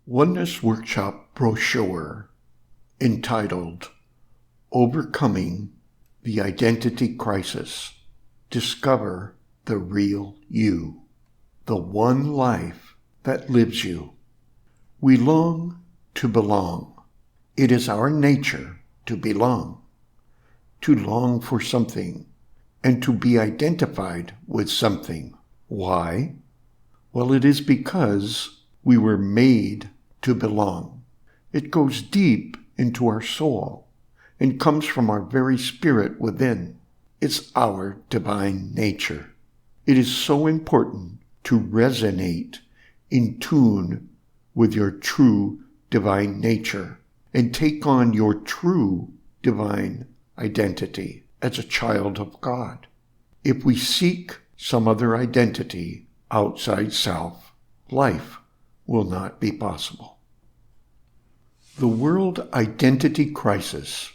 Oneness Workshop brochure entitled Overcoming the Identity Crisis. Discover the real you, the one life that lives you. We long to belong. It is our nature to belong, to long for something, and to be identified with something. Why? Well, it is because we were made to belong. It goes deep into our soul and comes from our very spirit within. It's our divine nature. It is so important to resonate in tune with your true divine nature and take on your true divine identity as a child of God. If we seek some other identity outside self, life will not be possible. The world identity crisis.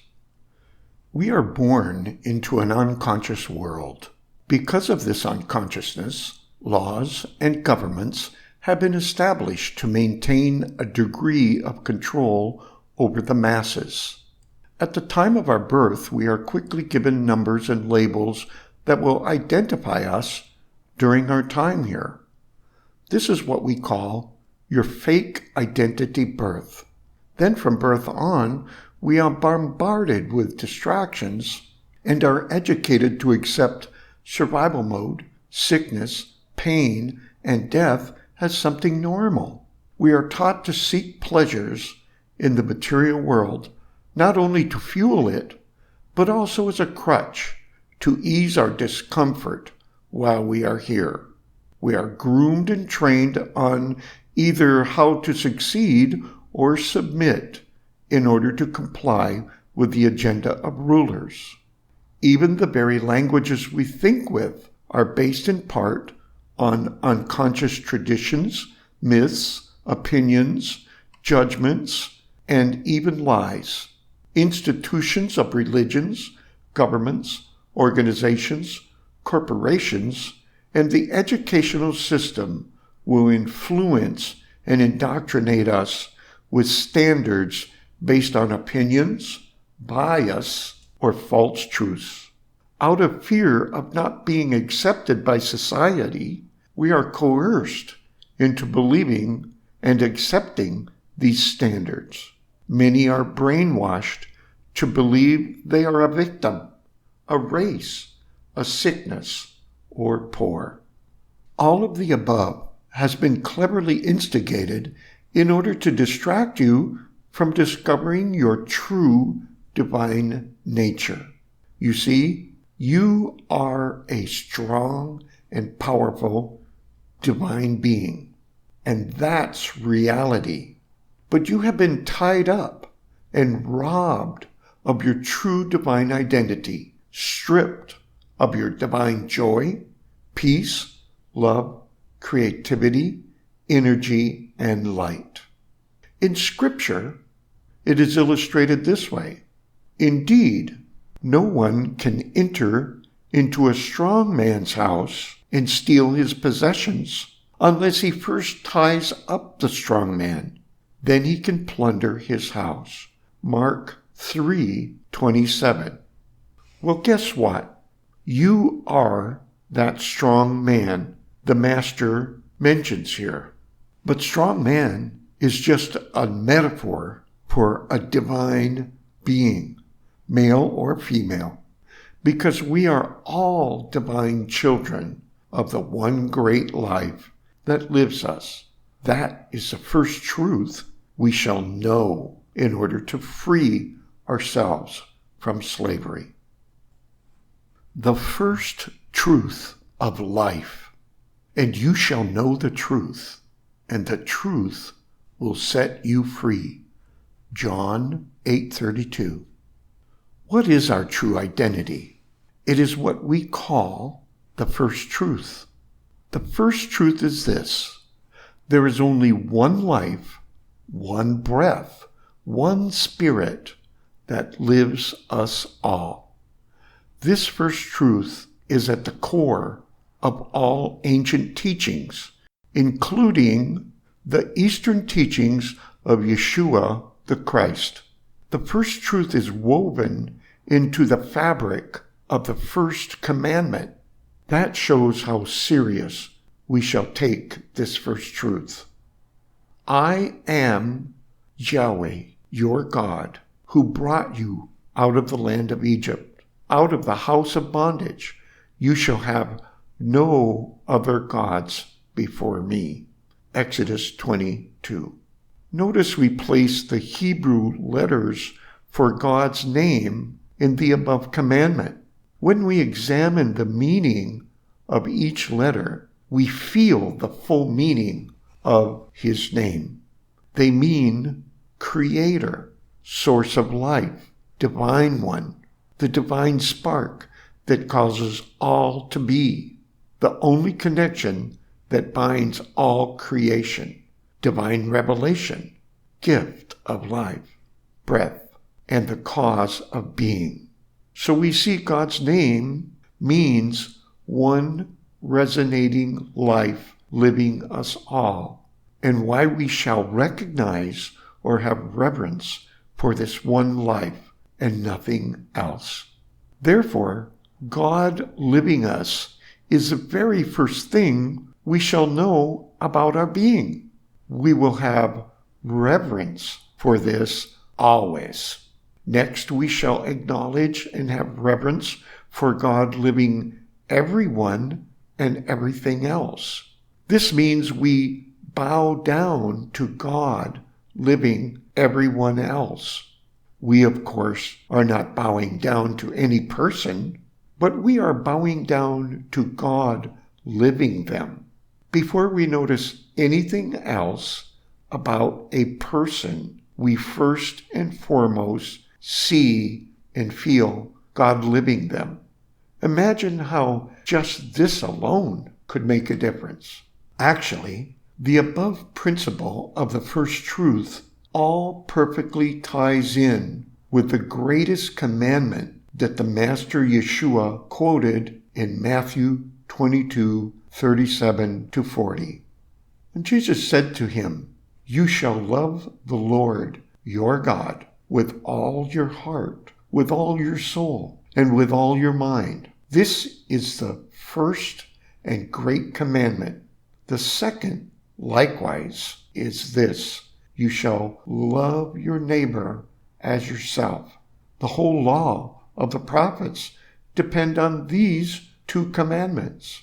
We are born into an unconscious world. Because of this unconsciousness, laws and governments have been established to maintain a degree of control over the masses. At the time of our birth, we are quickly given numbers and labels that will identify us during our time here. This is what we call your fake identity birth. Then from birth on, we are bombarded with distractions and are educated to accept survival mode, sickness, pain, and death as something normal. We are taught to seek pleasures in the material world, not only to fuel it, but also as a crutch to ease our discomfort while we are here. We are groomed and trained on either how to succeed or submit in order to comply with the agenda of rulers. Even the very languages we think with are based in part on unconscious traditions, myths, opinions, judgments, and even lies. Institutions of religions, governments, organizations, corporations, and the educational system will influence and indoctrinate us with standards based on opinions, bias, or false truths. Out of fear of not being accepted by society, we are coerced into believing and accepting these standards. Many are brainwashed to believe they are a victim, a race, a sickness, or poor. All of the above has been cleverly instigated in order to distract you from discovering your true divine nature. You see, you are a strong and powerful divine being, and that's reality. But you have been tied up and robbed of your true divine identity, stripped of your divine joy, peace, love, creativity, energy, and light. In Scripture, it is illustrated this way. Indeed, no one can enter into a strong man's house and steal his possessions unless he first ties up the strong man. Then he can plunder his house. Mark 3:27. Well, guess what? You are that strong man the Master mentions here. But strong man is just a metaphor for a divine being, male or female, because we are all divine children of the one great life that lives us. That is the first truth we shall know in order to free ourselves from slavery. The first truth of life. And you shall know the truth, and the truth will set you free. John 8:32. What is our true identity? It is what we call the first truth. The first truth is this: there is only one life, one breath, one spirit that lives us all. This first truth is at the core of all ancient teachings, including the Eastern teachings of Yeshua the Christ. The first truth is woven into the fabric of the first commandment. That shows how serious we shall take this first truth. I am Yahweh, your God, who brought you out of the land of Egypt, out of the house of bondage. You shall have no other gods before me. Exodus 22. Notice we place the Hebrew letters for God's name in the above commandment. When we examine the meaning of each letter, we feel the full meaning of his name. They mean Creator, Source of life, Divine One, the divine spark that causes all to be, the only connection that binds all creation, divine revelation, gift of life, breath, and the cause of being. So we see God's name means one resonating life living us all, and why we shall recognize or have reverence for this one life and nothing else. Therefore, God living us is the very first thing we shall know about our being. We will have reverence for this always. Next, we shall acknowledge and have reverence for God living everyone and everything else. This means we bow down to God living everyone else. We, of course, are not bowing down to any person, but we are bowing down to God living them. Before we notice anything else about a person, we first and foremost see and feel God living them. Imagine how just this alone could make a difference. Actually, the above principle of the first truth all perfectly ties in with the greatest commandment that the Master Yeshua quoted in Matthew 22:37-40. And Jesus said to him, "You shall love the Lord your God with all your heart, with all your soul, and with all your mind. This is the first and great commandment. The second, likewise, is this: you shall love your neighbor as yourself." The whole law of the prophets depend on these two commandments.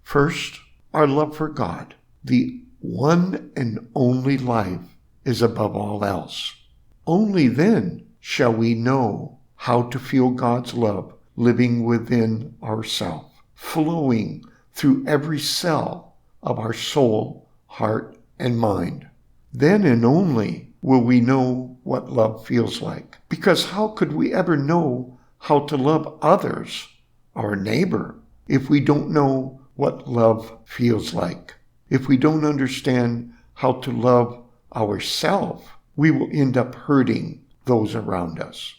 First, our love for God, the one and only life, is above all else. Only then shall we know how to feel God's love living within ourselves, flowing through every cell of our soul, heart, and mind. Then and only will we know what love feels like. Because how could we ever know how to love others, our neighbor, if we don't know what love feels like? If we don't understand how to love ourselves, we will end up hurting those around us.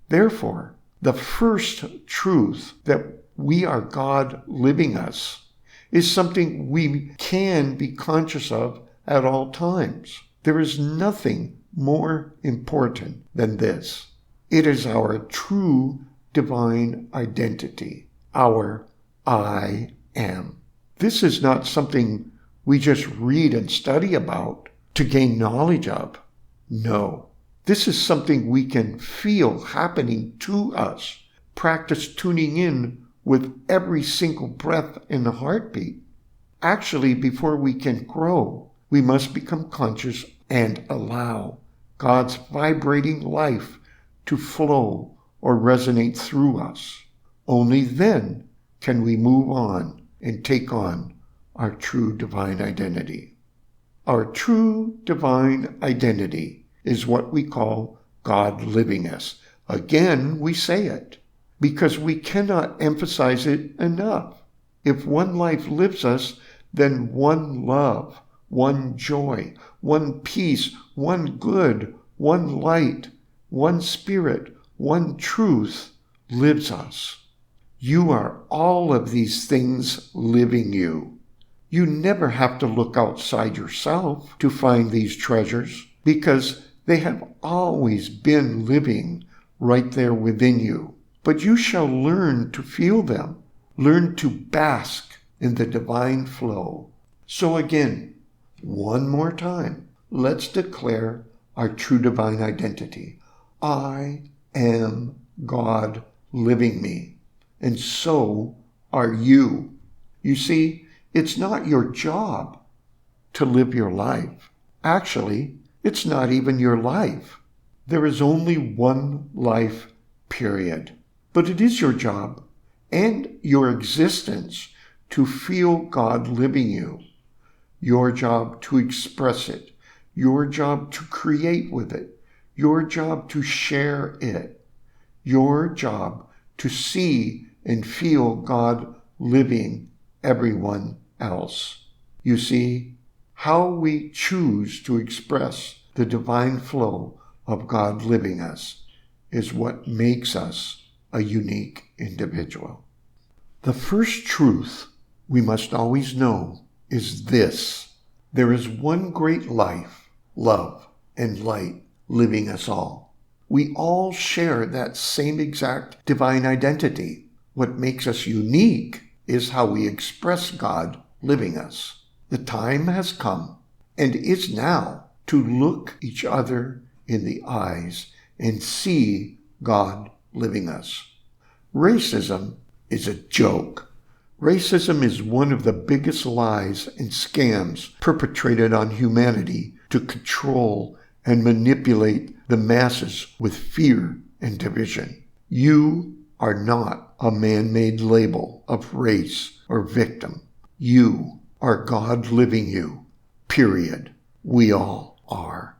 Therefore, the first truth that we are God living us is something we can be conscious of at all times. There is nothing more important than this. It is our true divine identity, our I am. This is not something we just read and study about to gain knowledge of. No, this is something we can feel happening to us. Practice tuning in with every single breath in the heartbeat. Actually, before we can grow, we must become conscious and allow God's vibrating life to flow or resonate through us. Only then can we move on and take on our true divine identity. Our true divine identity is what we call God living us. Again, we say it because we cannot emphasize it enough. If one life lives us, then one love, one joy, one peace, one good, one light, one spirit, one truth lives us. You are all of these things living you. You never have to look outside yourself to find these treasures, because they have always been living right there within you. But you shall learn to feel them, learn to bask in the divine flow. So again, one more time, let's declare our true divine identity. I am God living me, and so are you. You see, it's not your job to live your life. Actually, it's not even your life. There is only one life, period. But it is your job and your existence to feel God living you. Your job to express it. Your job to create with it. Your job to share it. Your job to see and feel God living everyone else. You see, how we choose to express the divine flow of God living us is what makes us a unique individual. The first truth we must always know is this: there is one great life, love, and light living us all. We all share that same exact divine identity. What makes us unique is how we express God living us. The time has come, and is now, to look each other in the eyes and see God living us. Racism is a joke. Racism is one of the biggest lies and scams perpetrated on humanity to control and manipulate the masses with fear and division. You are not a man-made label of race or victim. You are God living you, period. We all are.